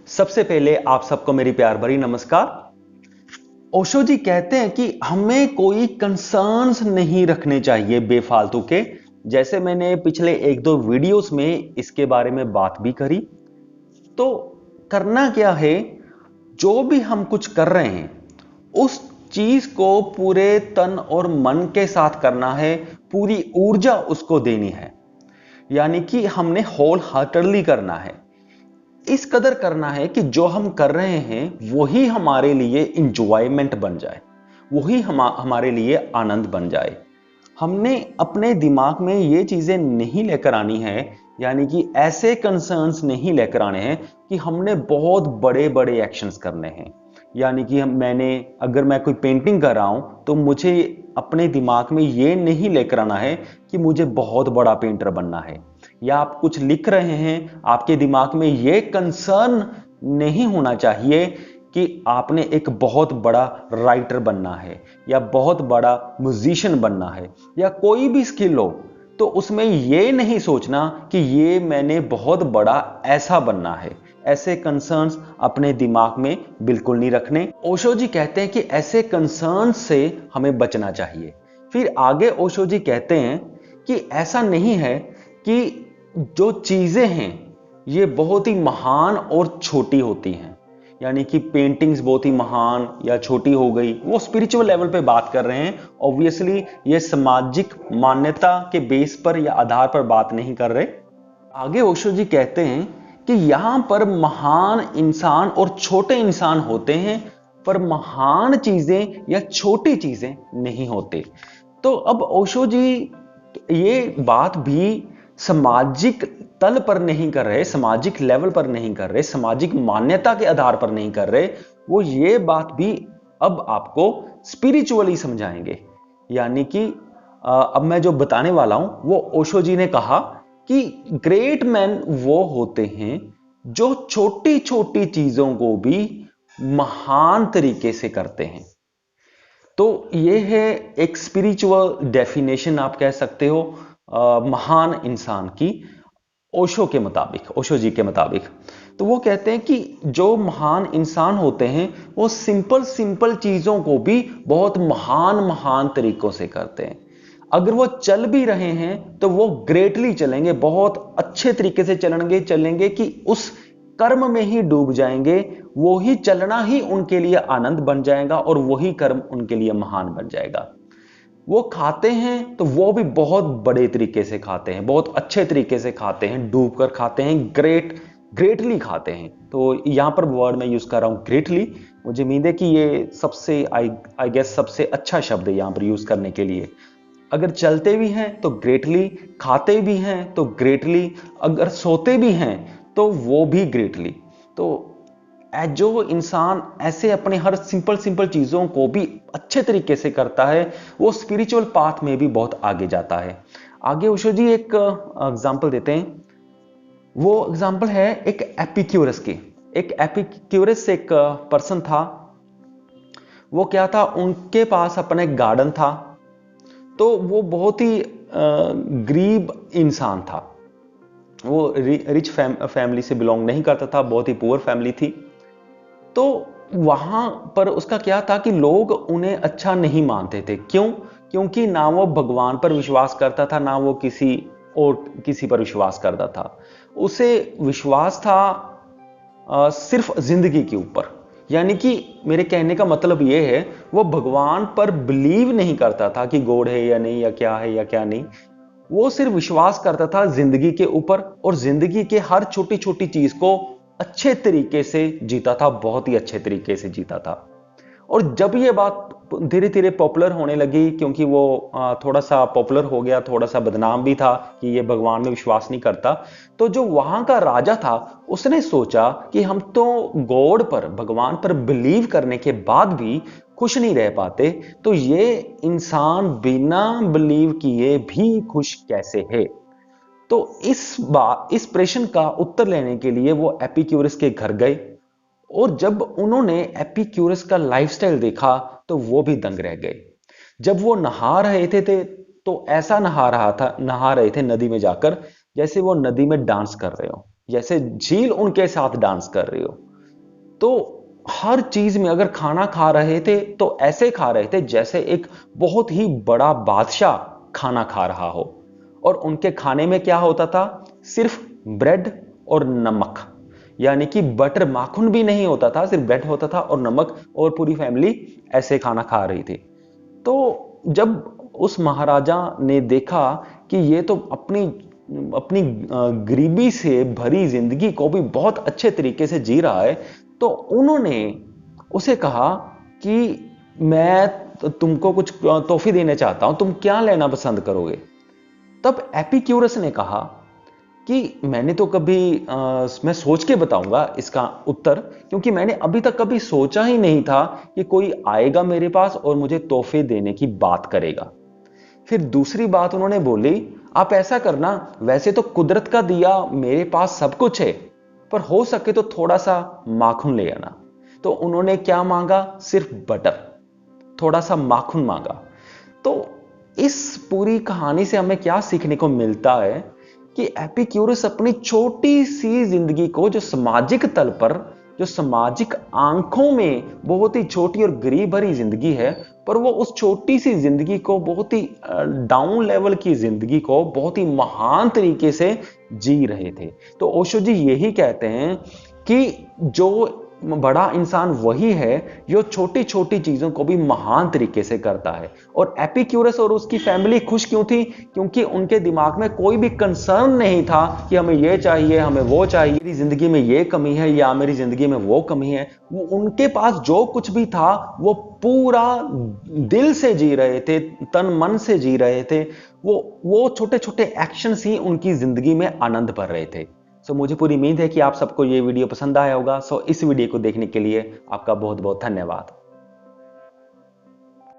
सबसे पहले आप सबको मेरी प्यार भरी नमस्कार। ओशो जी कहते हैं कि हमें कोई कंसर्न्स नहीं रखने चाहिए बेफालतू के। जैसे मैंने पिछले एक दो वीडियोस में इसके बारे में बात भी करी। तो करना क्या है, जो भी हम कुछ कर रहे हैं उस चीज को पूरे तन और मन के साथ करना है, पूरी ऊर्जा उसको देनी है। यानी कि हमने होल हार्टेडली करना है, इस कदर करना है कि जो हम कर रहे हैं वही हमारे लिए इंजॉयमेंट बन जाए, वही हमारे लिए आनंद बन जाए। हमने अपने दिमाग में ये चीजें नहीं लेकर आनी है, यानी कि ऐसे कंसर्न्स नहीं लेकर आने हैं कि हमने बहुत बड़े बड़े एक्शंस करने हैं। यानी कि अगर मैं कोई पेंटिंग कर रहा हूं तो मुझे अपने दिमाग में ये नहीं लेकर आना है कि मुझे बहुत बड़ा पेंटर बनना है। या आप कुछ लिख रहे हैं, आपके दिमाग में ये कंसर्न नहीं होना चाहिए कि आपने एक बहुत बड़ा राइटर बनना है या बहुत बड़ा म्यूजिशियन बनना है या कोई भी स्किल हो, तो उसमें यह नहीं सोचना कि ये मैंने बहुत बड़ा ऐसा बनना है। ऐसे कंसर्न्स अपने दिमाग में बिल्कुल नहीं रखने। ओशो जी कहते हैं कि ऐसे कंसर्न्स से हमें बचना चाहिए। फिर आगे ओशो जी कहते हैं कि ऐसा नहीं है कि जो चीजें हैं ये बहुत ही महान और छोटी होती हैं। यानी कि पेंटिंग्स बहुत ही महान या छोटी हो गई, वो स्पिरिचुअल लेवल पे बात कर रहे हैं। ऑब्वियसली ये सामाजिक मान्यता के बेस पर या आधार पर बात नहीं कर रहे। आगे ओशो जी कहते हैं कि यहां पर महान इंसान और छोटे इंसान होते हैं, पर महान चीजें या छोटी चीजें नहीं होते। तो अब ओशो जी ये बात भी सामाजिक तल पर नहीं कर रहे, सामाजिक लेवल पर नहीं कर रहे, सामाजिक मान्यता के आधार पर नहीं कर रहे। वो ये बात भी अब आपको स्पिरिचुअली समझाएंगे। यानी कि अब मैं जो बताने वाला हूं वो ओशो जी ने कहा कि ग्रेट मैन वो होते हैं जो छोटी छोटी चीजों को भी महान तरीके से करते हैं। तो ये है एक स्पिरिचुअल डेफिनेशन आप कह सकते हो महान इंसान की, ओशो के मुताबिक, ओशो जी के मुताबिक। तो वो कहते हैं कि जो महान इंसान होते हैं वो सिंपल सिंपल चीजों को भी बहुत महान महान तरीकों से करते हैं। अगर वो चल भी रहे हैं तो वो ग्रेटली चलेंगे, बहुत अच्छे तरीके से चलेंगे कि उस कर्म में ही डूब जाएंगे। वो ही चलना ही उनके लिए आनंद बन जाएगा और वही कर्म उनके लिए महान बन जाएगा। वो खाते हैं तो वो भी बहुत बड़े तरीके से खाते हैं, बहुत अच्छे तरीके से खाते हैं, डूब कर खाते हैं, ग्रेटली खाते हैं। तो यहां पर वर्ड मैं यूज कर रहा हूं ग्रेटली। मुझे उम्मीद है कि ये सबसे आई गेस सबसे अच्छा शब्द है यहां पर यूज करने के लिए। अगर चलते भी हैं तो ग्रेटली, खाते भी हैं तो ग्रेटली, अगर सोते भी हैं तो वो भी ग्रेटली। तो जो इंसान ऐसे अपने हर सिंपल सिंपल चीजों को भी अच्छे तरीके से करता है वो स्पिरिचुअल पाथ में भी बहुत आगे जाता है। आगे ओशो जी एक एग्जांपल देते हैं। वो एग्जांपल है एक एपिक्यूरस की। एक एपिक्यूरस एक पर्सन था। वो क्या था, उनके पास अपना एक गार्डन था। तो वो बहुत ही गरीब इंसान था। वो रिच फैमिली से बिलोंग नहीं करता था, बहुत ही पुअर फैमिली थी। तो वहां पर उसका क्या था कि लोग उन्हें अच्छा नहीं मानते थे। क्यों? क्योंकि ना वो भगवान पर विश्वास करता था, ना वो किसी पर विश्वास करता था। उसे विश्वास था सिर्फ जिंदगी के ऊपर। यानी कि मेरे कहने का मतलब यह है, वो भगवान पर बिलीव नहीं करता था कि गॉड है या नहीं, या क्या है या क्या नहीं। वो सिर्फ विश्वास करता था जिंदगी के ऊपर, और जिंदगी के हर छोटी छोटी चीज को अच्छे तरीके से जीता था, बहुत ही अच्छे तरीके से जीता था। और जब ये बात धीरे धीरे पॉपुलर होने लगी, क्योंकि वो थोड़ा सा पॉपुलर हो गया, थोड़ा सा बदनाम भी था कि ये भगवान में विश्वास नहीं करता। तो जो वहां का राजा था उसने सोचा कि हम तो गॉड पर, भगवान पर बिलीव करने के बाद भी खुश नहीं रह पाते, तो ये इंसान बिना बिलीव किए भी खुश कैसे है। तो इस प्रश्न का उत्तर लेने के लिए वो एपिक्यूरस के घर गए। और जब उन्होंने एपिक्यूरस का लाइफस्टाइल देखा तो वो भी दंग रह गए। जब वो नहा रहे थे तो ऐसा नहा रहे थे नदी में जाकर, जैसे वो नदी में डांस कर रहे हो, जैसे झील उनके साथ डांस कर रहे हो। तो हर चीज में अगर खाना खा रहे थे तो ऐसे खा रहे थे जैसे एक बहुत ही बड़ा बादशाह खाना खा रहा हो। और उनके खाने में क्या होता था? सिर्फ ब्रेड और नमक, यानी कि बटर माखन भी नहीं होता था, सिर्फ ब्रेड होता था और नमक, और पूरी फैमिली ऐसे खाना खा रही थी। तो जब उस महाराजा ने देखा कि ये तो अपनी अपनी गरीबी से भरी जिंदगी को भी बहुत अच्छे तरीके से जी रहा है, तो उन्होंने उसे कहा कि मैं तुमको कुछ तोहफे देना चाहता हूं, तुम क्या लेना पसंद करोगे? तब एपिक्यूरस ने कहा कि मैंने तो कभी मैं सोच के बताऊंगा इसका उत्तर, क्योंकि मैंने अभी तक कभी सोचा ही नहीं था कि कोई आएगा मेरे पास और मुझे तोहफे देने की बात करेगा। फिर दूसरी बात उन्होंने बोली, आप ऐसा करना, वैसे तो कुदरत का दिया मेरे पास सब कुछ है, पर हो सके तो थोड़ा सा माखन ले आना। तो उन्होंने क्या मांगा? सिर्फ बटर, थोड़ा सा माखन मांगा। तो इस पूरी कहानी से हमें क्या सीखने को मिलता है कि एपिक्यूरस अपनी छोटी सी जिंदगी को, जो सामाजिक तल पर, जो सामाजिक आंखों में बहुत ही छोटी और गरीब भरी जिंदगी है, पर वो उस छोटी सी जिंदगी को, बहुत ही डाउन लेवल की जिंदगी को बहुत ही महान तरीके से जी रहे थे। तो ओशो जी यही कहते हैं कि जो बड़ा इंसान वही है जो छोटी छोटी चीजों को भी महान तरीके से करता है। और एपिक्यूरस और उसकी फैमिली खुश क्यों थी? क्योंकि उनके दिमाग में कोई भी कंसर्न नहीं था कि हमें ये चाहिए, हमें वो चाहिए, मेरी जिंदगी में ये कमी है या मेरी जिंदगी में वो कमी है। वो उनके पास जो कुछ भी था वो पूरा दिल से जी रहे थे, तन मन से जी रहे थे। वो छोटे छोटे एक्शंस ही उनकी जिंदगी में आनंद भर रहे थे। मुझे पूरी उम्मीद है कि आप सबको ये वीडियो पसंद आया होगा। इस वीडियो को देखने के लिए आपका बहुत बहुत धन्यवाद।